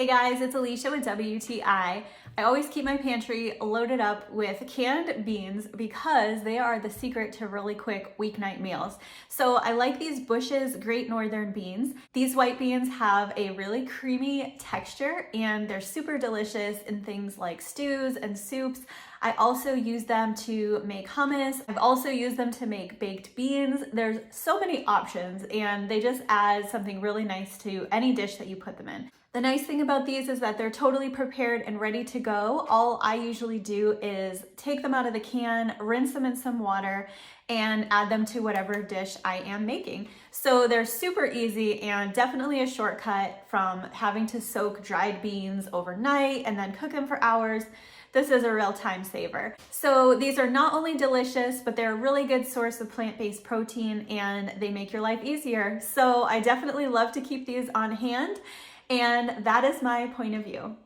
Hey guys, it's Alicia with WTI. I always keep my pantry loaded up with canned beans because they are the secret to really quick weeknight meals. So I like these Bush's Great Northern beans. These white beans have a really creamy texture and they're super delicious in things like stews and soups. I also use them to make hummus. I've also used them to make baked beans. There's so many options and they just add something really nice to any dish that you put them in. The nice thing about these is that they're totally prepared and ready to go. All I usually do is take them out of the can, rinse them in some water, and add them to whatever dish I am making. So they're super easy and definitely a shortcut from having to soak dried beans overnight and then cook them for hours. This is a real time saver. So these are not only delicious, but they're a really good source of plant-based protein and they make your life easier. So I definitely love to keep these on hand. And that is my point of view.